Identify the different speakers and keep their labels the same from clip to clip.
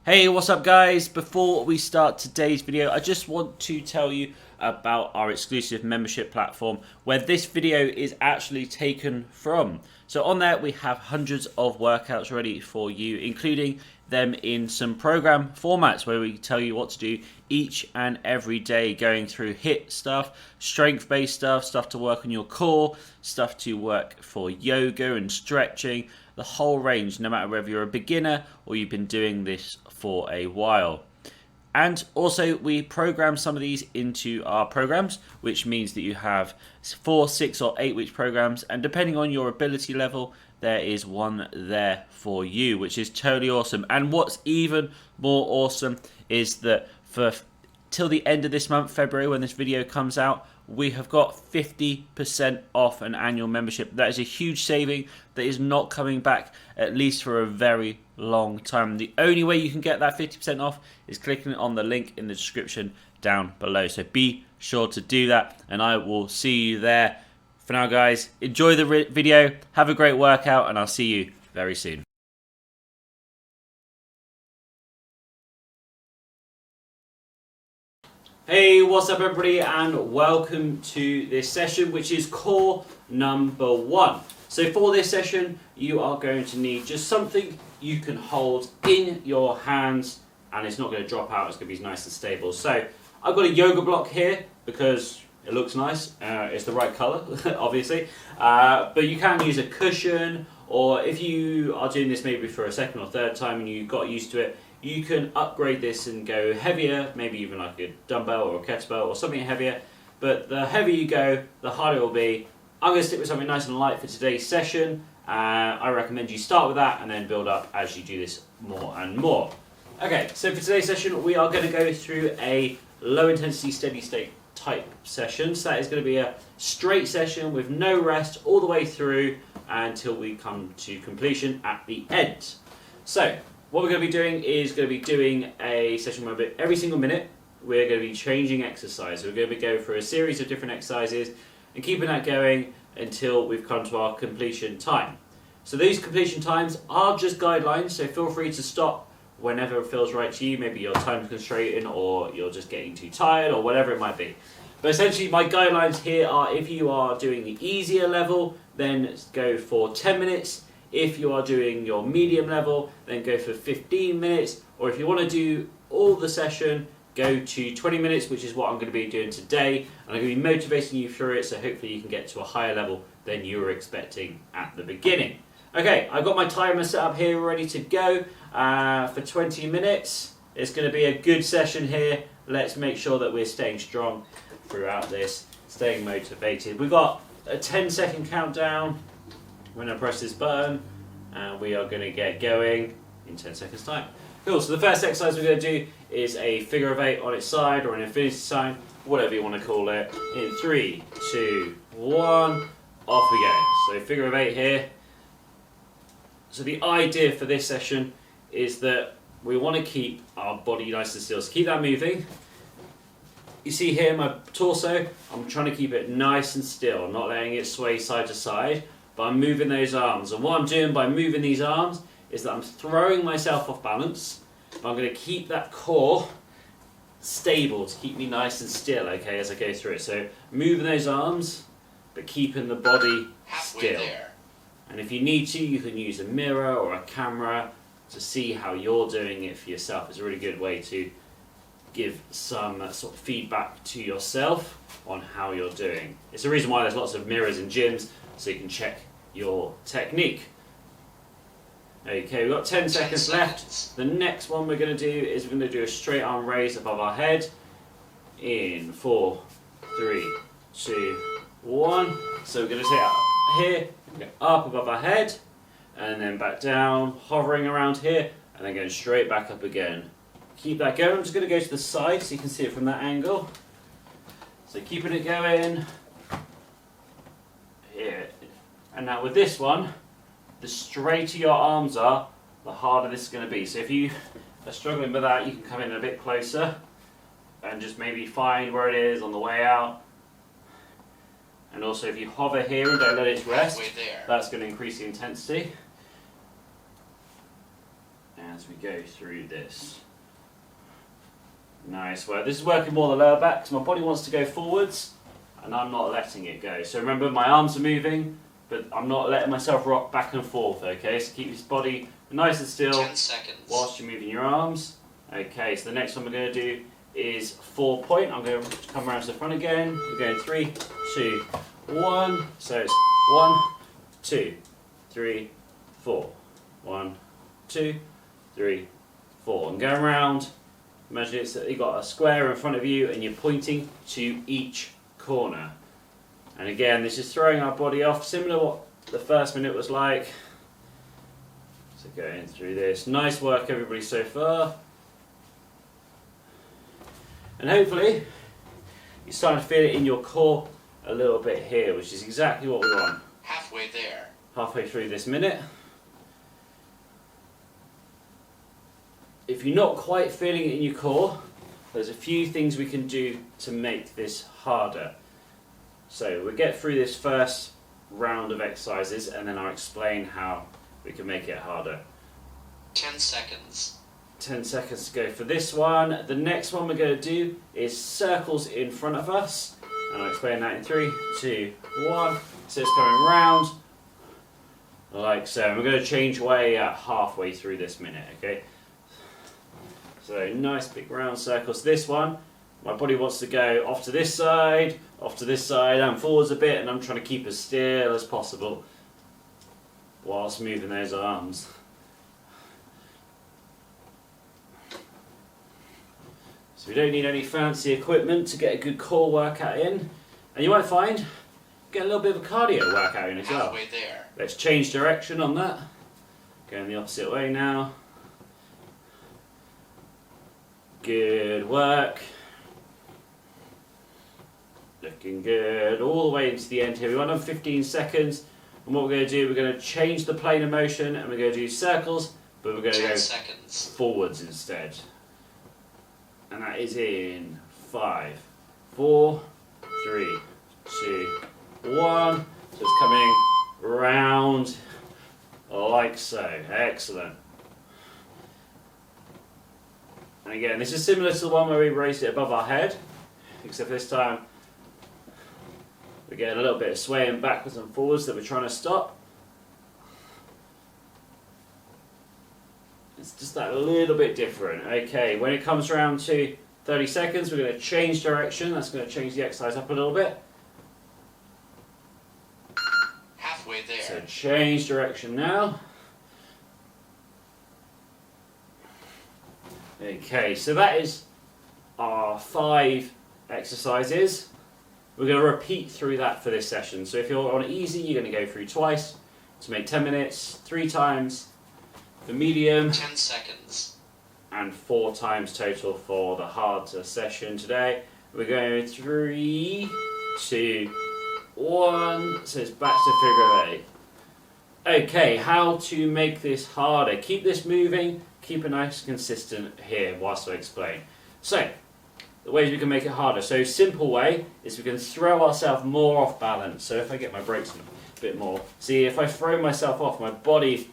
Speaker 1: Hey, what's up guys? Before we start today's video, I just want to tell you about our exclusive membership platform where this video is actually taken from. So on there we have hundreds of workouts ready for you, including them in some program formats where we tell you what to do each and every day, going through HIIT stuff, strength-based stuff, stuff to work on your core, stuff to work for yoga and stretching, the whole range, no matter whether you're a beginner or you've been doing this for a while. And also we program some of these into our programs, which means that you have 4, 6 or 8 week programs, and depending on your ability level there is one there for you, which is totally awesome. And what's even more awesome is that for till the end of this month, February, when this video comes out, we have got 50% off an annual membership. That is a huge saving that is not coming back, at least for a very long time. The only way you can get that 50% off is clicking on the link in the description down below. So be sure to do that, and I will see you there. For now, guys, enjoy the video, have a great workout, and I'll see you very soon. Hey, what's up everybody, and welcome to this session, which is core number 1. So for this session, you are going to need just something you can hold in your hands, and it's not going to drop out, it's going to be nice and stable. So I've got a yoga block here because it looks nice, it's the right colour, obviously, but you can use a cushion, or if you are doing this maybe for a second or third time and you got used to it, you can upgrade this and go heavier, maybe even like a dumbbell or a kettlebell or something heavier. But the heavier you go, the harder it will be. I'm going to stick with something nice and light for today's session. I recommend you start with that and then build up as you do this more and more. Okay, so for today's session, we are going to go through a low intensity steady state type session. So that is going to be a straight session with no rest all the way through until we come to completion at the end. So what we're going to be doing is going to be doing a session where every single minute we're going to be changing exercise. We're going to be going through a series of different exercises and keeping that going until we've come to our completion time. So these completion times are just guidelines, so feel free to stop whenever it feels right to you. Maybe your time's constraining or you're just getting too tired or whatever it might be. But essentially my guidelines here are, if you are doing the easier level, then go for 10 minutes. If you are doing your medium level, then go for 15 minutes. Or if you want to do all the session, go to 20 minutes, which is what I'm going to be doing today. And I'm going to be motivating you through it, so hopefully you can get to a higher level than you were expecting at the beginning. Okay, I've got my timer set up here ready to go for 20 minutes. It's going to be a good session here. Let's make sure that we're staying strong throughout this, staying motivated. We've got a 10-second countdown when I press this button, and we are going to get going in 10 seconds time. Cool, so the first exercise we're going to do is a figure of 8 on its side, or an infinity sign, whatever you want to call it. In 3, 2, 1, off we go. So figure of 8 here. So the idea for this session is that we want to keep our body nice and still. So keep that moving. You see here my torso, I'm trying to keep it nice and still, not letting it sway side to side. But I'm moving those arms, and what I'm doing by moving these arms is that I'm throwing myself off balance, but I'm going to keep that core stable to keep me nice and still, okay, as I go through it. So moving those arms, but keeping the body still. And if you need to, you can use a mirror or a camera to see how you're doing it for yourself. It's a really good way to give some sort of feedback to yourself on how you're doing. It's the reason why there's lots of mirrors in gyms, so you can check your technique. Okay, we've got 10 seconds left. The next one we're going to do is we're going to do a straight arm raise above our head. In 4, 3, 2, 1. So we're going to take it up here, go up above our head, and then back down, hovering around here, and then going straight back up again. Keep that going. I'm just going to go to the side so you can see it from that angle. So keeping it going. Here. And now with this one, the straighter your arms are, the harder this is going to be. So if you are struggling with that, you can come in a bit closer and just maybe find where it is on the way out. And also if you hover here and don't let it rest, that's going to increase the intensity. And as we go through this. Nice work. This is working more the lower back because my body wants to go forwards and I'm not letting it go. So remember, my arms are moving, but I'm not letting myself rock back and forth, okay? So keep this body nice and still
Speaker 2: 10 seconds.
Speaker 1: whilst you're moving your arms. Okay, so the next one we're going to do is 4 point. I'm going to come around to the front again. We're going 3, 2, 1. So it's 1, 2, 3, 4. 1, 2, 3, 4. And going around, imagine it's that you've got a square in front of you and you're pointing to each corner. And again, this is throwing our body off, similar to what the first minute was like. So going through this. Nice work everybody so far. And hopefully, you're starting to feel it in your core a little bit here, which is exactly what we want.
Speaker 2: Halfway there.
Speaker 1: Halfway through this minute. If you're not quite feeling it in your core, there's a few things we can do to make this harder. So we'll get through this first round of exercises and then I'll explain how we can make it harder.
Speaker 2: 10 seconds.
Speaker 1: 10 seconds to go for this one. The next one we're going to do is circles in front of us. And I'll explain that in 3, 2, 1. So it's coming round like so. And we're going to change way halfway through this minute, okay? So nice big round circles. This one, my body wants to go off to this side, and forwards a bit, and I'm trying to keep as still as possible whilst moving those arms. So we don't need any fancy equipment to get a good core workout in. And you might find, get a little bit of a cardio workout in as well.
Speaker 2: Halfway there.
Speaker 1: Let's change direction on that. Going the opposite way now. Good work. Looking good. All the way into the end here. We've got another 15 seconds. And what we're going to do, we're going to change the plane of motion and we're going to do circles, but we're going to
Speaker 2: 10
Speaker 1: go
Speaker 2: seconds.
Speaker 1: forwards instead. And that is in 5, 4, 3, 2, 1. So it's coming round like so. Excellent. And again, this is similar to the one where we raised it above our head, except this time we're getting a little bit of swaying backwards and forwards that we're trying to stop. It's just that little bit different. Okay, when it comes around to 30 seconds, we're going to change direction. That's going to change the exercise up a little bit.
Speaker 2: Halfway there.
Speaker 1: So change direction now. Okay, so that is our 5 exercises. We're going to repeat through that for this session. So if you're on easy, you're going to go through twice to make 10 minutes, 3 times for medium,
Speaker 2: 10 seconds.
Speaker 1: and 4 times total for the harder session today. We're going 3, 2, 1, so it's back to figure 8. Okay, how to make this harder. Keep this moving, keep it nice and consistent here whilst I explain. So, the ways we can make it harder. So, simple way is we can throw ourselves more off balance. So if I get my brakes in a bit more. See, if I throw myself off, my body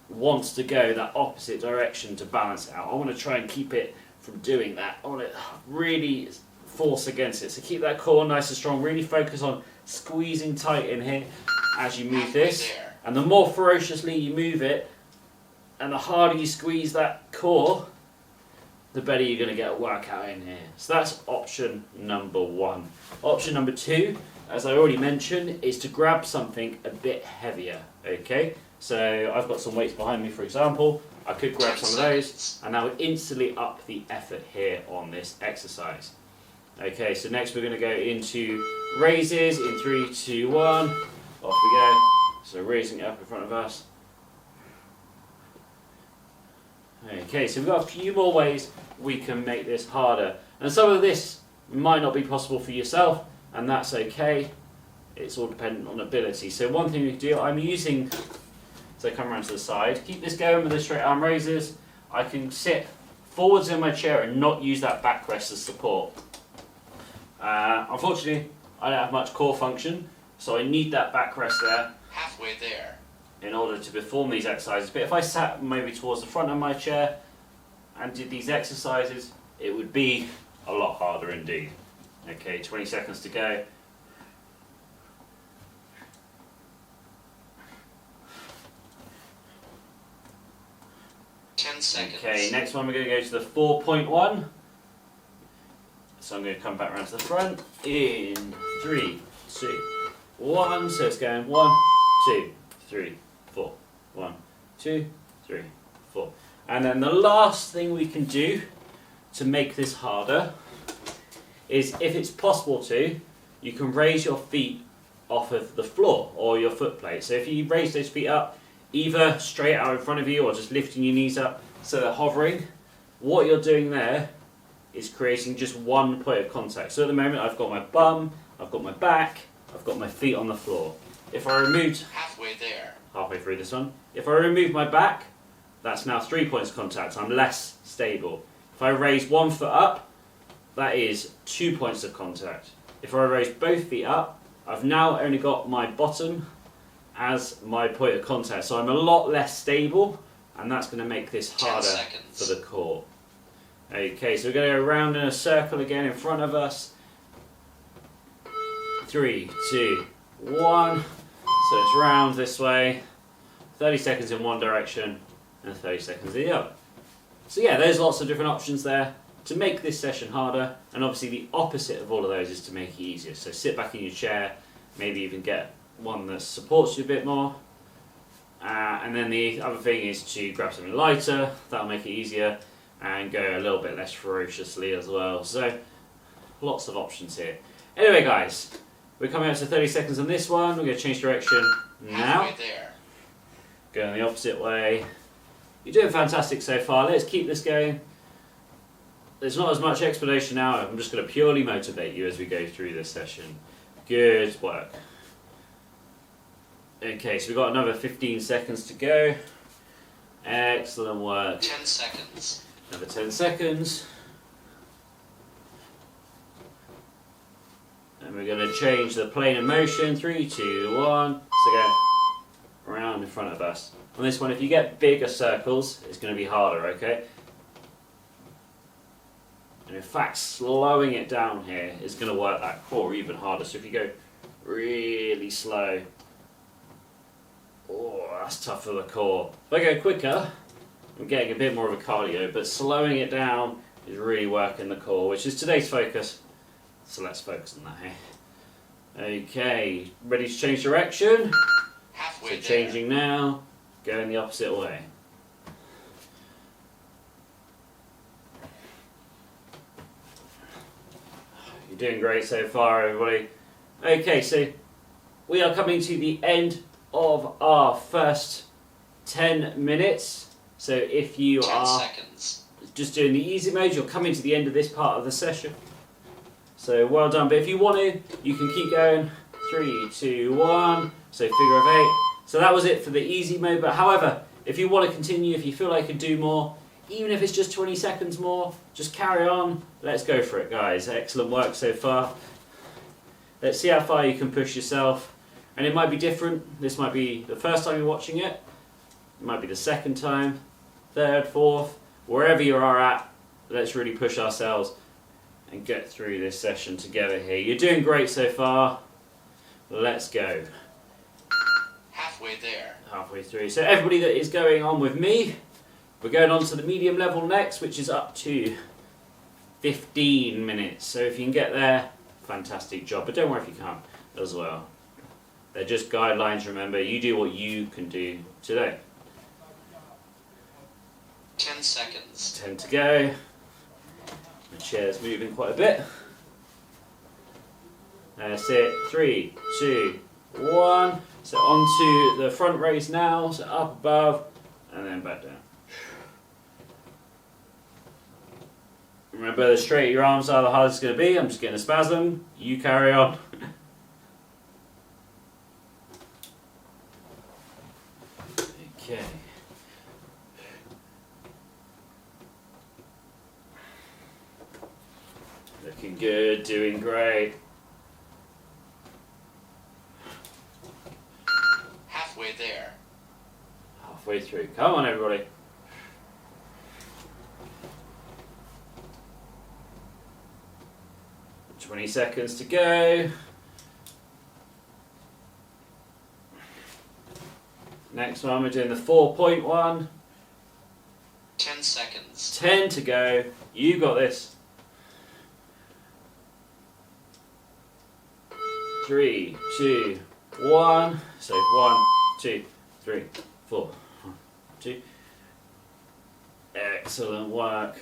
Speaker 1: wants to go that opposite direction to balance it out. I want to try and keep it from doing that. I want to really force against it. So keep that core nice and strong. Really focus on squeezing tight in here as you move this. And the more ferociously you move it, and the harder you squeeze that core, the better you're going to get a workout in here. So that's option number 1. Option number 2, as I already mentioned, is to grab something a bit heavier. Okay, so I've got some weights behind me, for example. I could grab some of those, and that would instantly up the effort here on this exercise. Okay, so next we're going to go into raises in 3, 2, 1. Off we go. So raising it up in front of us. Okay, so we've got a few more ways we can make this harder. And some of this might not be possible for yourself, and that's okay. It's all dependent on ability. So one thing we can do, I'm using, so come around to the side, keep this going with the straight arm raises. I can sit forwards in my chair and not use that backrest as support. Unfortunately, I don't have much core function, so I need that backrest there.
Speaker 2: Halfway there.
Speaker 1: in order to perform these exercises. But if I sat maybe towards the front of my chair and did these exercises, it would be a lot harder indeed. Okay, 20 seconds to go.
Speaker 2: Seconds.
Speaker 1: Okay, next one we're going to go to the 4.1. So I'm going to come back around to the front in 3, 2, 1. So it's going 1, 2, 3, 4. 1, 2, 3, 4. And then the last thing we can do to make this harder is, if it's possible to, you can raise your feet off of the floor or your foot plate. So if you raise those feet up, either straight out in front of you or just lifting your knees up so they're hovering, what you're doing there is creating just one point of contact. So at the moment I've got my bum, I've got my back, I've got my feet on the floor. If I removed halfway through this one, if I remove my back, that's now 3 points of contact. I'm less stable. If I raise one foot up, that is 2 points of contact. If I raise both feet up, I've now only got my bottom as my point of contact. So I'm a lot less stable, and that's going to make this harder for the core. Okay, so we're going to go around in a circle again in front of us. 3, 2, 1. So it's round this way. 30 seconds in one direction and 30 seconds in the other. So yeah, there's lots of different options there to make this session harder, and obviously the opposite of all of those is to make it easier. So sit back in your chair, maybe even get one that supports you a bit more. And then the other thing is to grab something lighter, that'll make it easier, and go a little bit less ferociously as well. So lots of options here. Anyway guys, we're coming up to 30 seconds on this one. We're going to change direction now. Going the opposite way. You're doing fantastic so far. Let's keep this going. There's not as much explanation now. I'm just going to purely motivate you as we go through this session. Good work. Okay, so we've got another 15 seconds to go. Excellent work.
Speaker 2: 10 seconds.
Speaker 1: Another 10 seconds. And we're going to change the plane of motion. 3, 2, 1. So go around in front of us. On this one, if you get bigger circles, it's going to be harder, okay? And in fact, slowing it down here is going to work that core even harder. So if you go really slow, oh, that's tough for the core. If I go quicker, I'm getting a bit more of a cardio, but slowing it down is really working the core, which is today's focus. So let's focus on that here. Okay, ready to change direction?
Speaker 2: Halfway
Speaker 1: So changing now, going the opposite way. You're doing great so far, everybody. Okay, so we are coming to the end of our first 10 minutes. So if you
Speaker 2: 10
Speaker 1: are
Speaker 2: seconds.
Speaker 1: just doing the easy mode, you're coming to the end of this part of the session. So well done. But if you want to, you can keep going. 3, 2, 1. So figure of 8. So that was it for the easy mode. But however, if you want to continue, if you feel like you can do more, even if it's just 20 seconds more, just carry on. Let's go for it, guys. Excellent work so far. Let's see how far you can push yourself. And it might be different. This might be the first time you're watching it. It might be the second time, third, fourth, wherever you are at. Let's really push ourselves and get through this session together here. You're doing great so far. Let's go.
Speaker 2: Halfway there.
Speaker 1: Halfway through. So everybody that is going on with me, we're going on to the medium level next, which is up to 15 minutes. So if you can get there, fantastic job. But don't worry if you can't as well. They're just guidelines, remember. You do what you can do today.
Speaker 2: 10 seconds.
Speaker 1: 10 to go. The chair's moving quite a bit. That's it. 3, 2, 1. So onto the front raise now. So up above and then back down. Remember, the straighter your arms are, the harder it's going to be. I'm just getting a spasm. You carry on. Okay. Looking good, doing great.
Speaker 2: Halfway there.
Speaker 1: Halfway through. Come on, everybody. "20 seconds to go." Next one, we're doing the 4-point one.
Speaker 2: 10 seconds.
Speaker 1: 10 to go. You got this. 3, 2, 1. So 1, 2, 3, 4. 1, 2. Excellent work.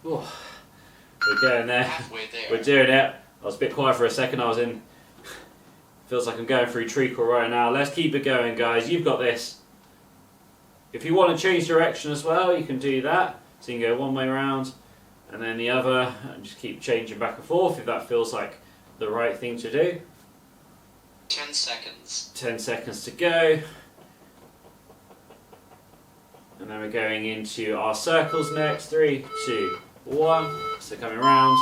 Speaker 1: Ooh, we're going there.
Speaker 2: Halfway there.
Speaker 1: We're doing it. I was a bit quiet for a second. I was in. Feels like I'm going through treacle right now. Let's keep it going, guys. You've got this. If you want to change direction as well, you can do that. So you can go one way round and then the other, and just keep changing back and forth if that feels like the right thing to do.
Speaker 2: 10 seconds.
Speaker 1: 10 seconds to go. And then we're going into our circles next. 3, 2, 1. So coming round.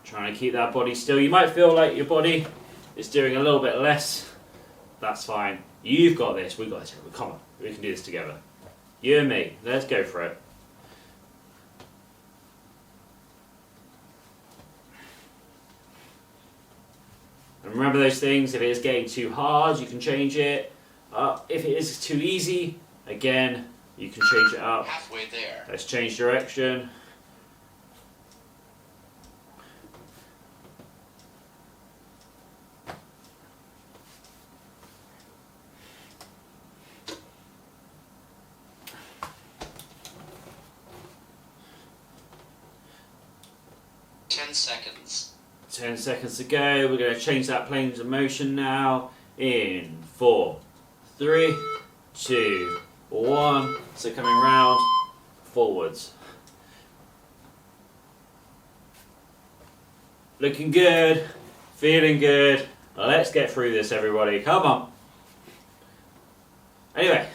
Speaker 1: Trying to keep that body still. You might feel like your body is doing a little bit less. That's fine. You've got this. We've got this. Come on. We can do this together. You and me. Let's go for it. And remember those things. If it is getting too hard, you can change it. If it is too easy, again, you can change it up.
Speaker 2: Halfway there.
Speaker 1: Let's change direction.
Speaker 2: Seconds.
Speaker 1: 10 seconds to go. We're going to change that plane of motion now in 4, 3, 2, 1. So coming round, forwards. Looking good, feeling good. Let's get through this, everybody. Come on. Anyway,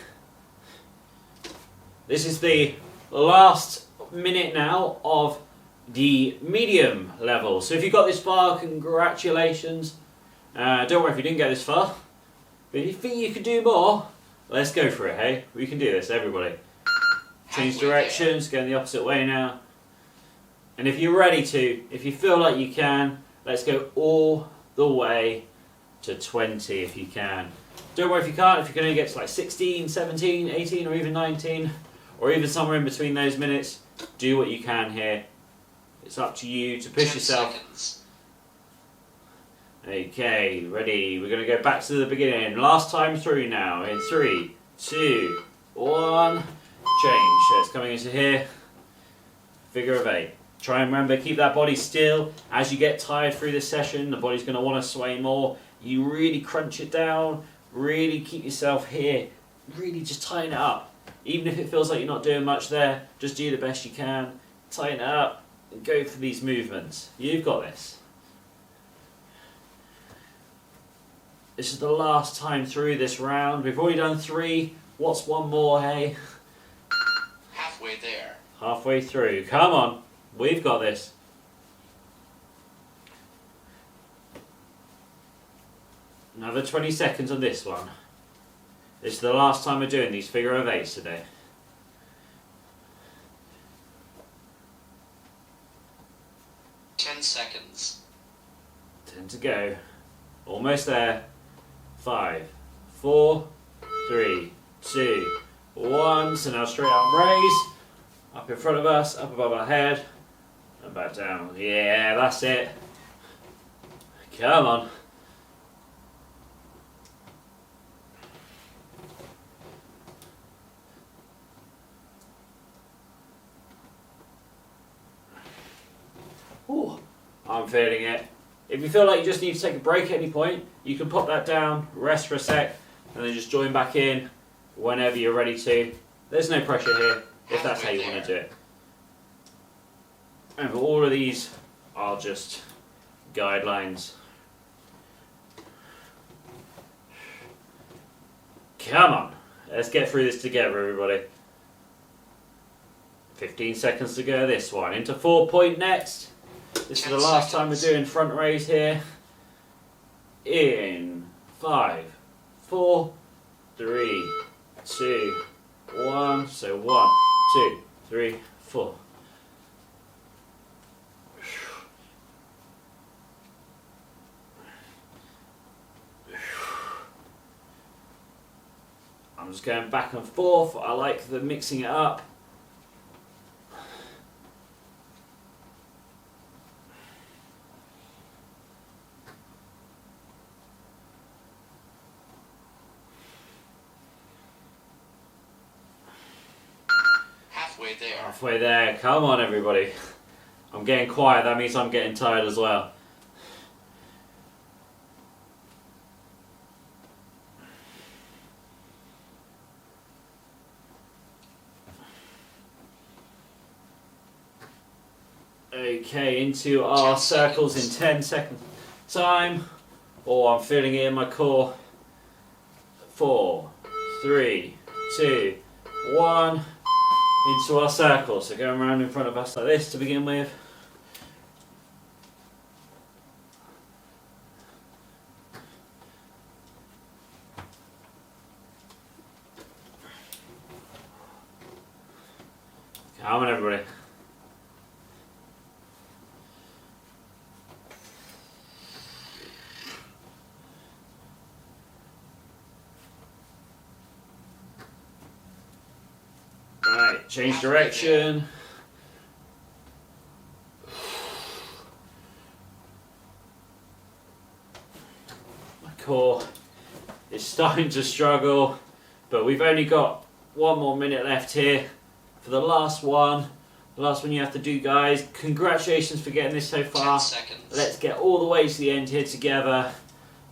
Speaker 1: this is the last minute now of the medium level. So if you got this far, congratulations. Don't worry if you didn't get this far. But if you think you could do more, let's go for it, hey? We can do this, everybody. Change directions, go in the opposite way now. And if you're ready to, if you feel like you can, let's go all the way to 20 if you can. Don't worry if you can't, if you can only get to like 16, 17, 18 or even 19, or even somewhere in between those minutes, do what you can here. It's up to you to push yourself.
Speaker 2: Seconds.
Speaker 1: Okay, ready. We're going to go back to the beginning. Last time through now. In 3, 2, 1. Change. So it's coming into here. Figure of 8. Try and remember, keep that body still. As you get tired through this session, the body's going to want to sway more. You really crunch it down. Really keep yourself here. Really just tighten it up. Even if it feels like you're not doing much there, just do the best you can. Tighten it up. And go for these movements. You've got this. This is the last time through this round. We've already done 3. What's one more, hey?
Speaker 2: Halfway there.
Speaker 1: Halfway through. Come on. We've got this. Another 20 seconds on this one. This is the last time we're doing these figure of 8s today.
Speaker 2: 10 seconds.
Speaker 1: 10 to go. Almost there. 5, 4, 3, 2, 1. So now straight arm raise. Up in front of us, up above our head. And back down. Yeah, that's it. Come on. Ooh, I'm feeling it. If you feel like you just need to take a break at any point, you can pop that down, rest for a sec, and then just join back in whenever you're ready to. There's no pressure here, if that's how you want to do it. And all of these are just guidelines. Come on, let's get through this together, everybody. 15 seconds to go this one. Into 4-point next. This is the last time we're doing front raise here. In 5, 4, 3, 2, 1. So 1, 2, 3, 4. I'm just going back and forth. I like the mixing it up.
Speaker 2: Halfway there.
Speaker 1: Halfway there. Come on, everybody. I'm getting quiet. That means I'm getting tired as well. Okay, into our circles in 10 seconds time. Oh, I'm feeling it in my core. 4, 3, 2, 1. Into our circles. So going around in front of us like this to begin with. Come on, everybody. Right, change direction. My core is starting to struggle, but we've only got 1 more minute left here for the last one. The last one you have to do, guys. Congratulations for getting this so far.
Speaker 2: 10 seconds.
Speaker 1: Let's get all the way to the end here together.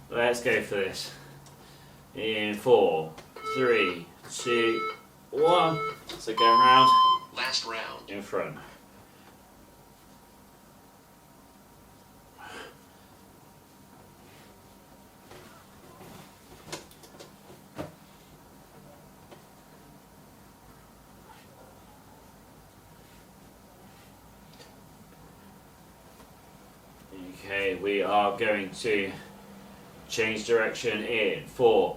Speaker 1: Let's go for this. In 4, 3, 2, 1. So going round.
Speaker 2: Last round.
Speaker 1: In front. Okay, we are going to change direction in 4,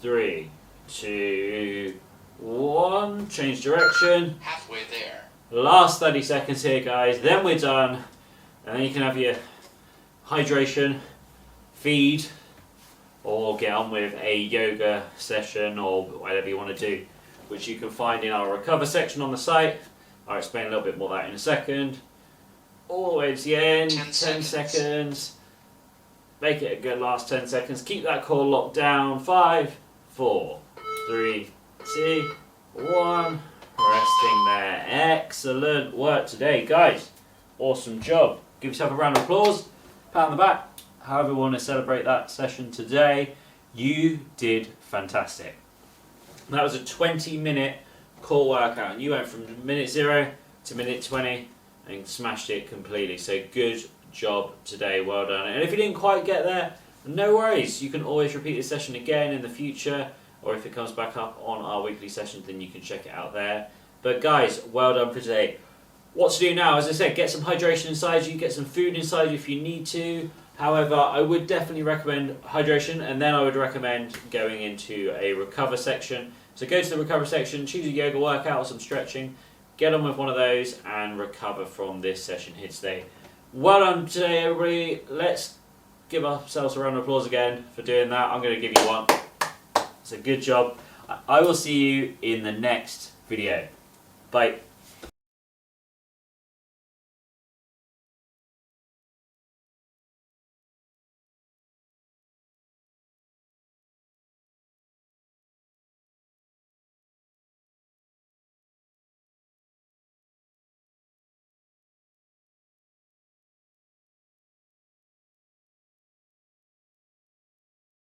Speaker 1: 3, 2, 1. Change direction.
Speaker 2: Halfway there.
Speaker 1: Last 30 seconds here, guys. Then we're done. And then you can have your hydration, feed, or get on with a yoga session or whatever you want to do, which you can find in our recover section on the site. I'll explain a little bit more of that in a second. All the way to the end. 10 seconds. Make it a good last 10 seconds. Keep that core locked down. 5, 4, 3, 2, 1. Resting there. Excellent work today, guys. Awesome job. Give yourself a round of applause. Pat on the back. However you want to celebrate that session today. You did fantastic. That was a 20-minute core workout. And you went from minute 0 to minute 20 and smashed it completely. So good job today. Well done. And if you didn't quite get there, no worries. You can always repeat this session again in the future. Or if it comes back up on our weekly sessions, then you can check it out there. But guys, well done for today. What to do now? As I said, get some hydration inside you, get some food inside you if you need to. However, I would definitely recommend hydration, and then I would recommend going into a recover section. So go to the recover section, choose a yoga workout or some stretching, get on with one of those, and recover from this session here today. Well done today, everybody. Let's give ourselves a round of applause again for doing that. I'm going to give you one. It's a good job. I will see you in the next video. Bye.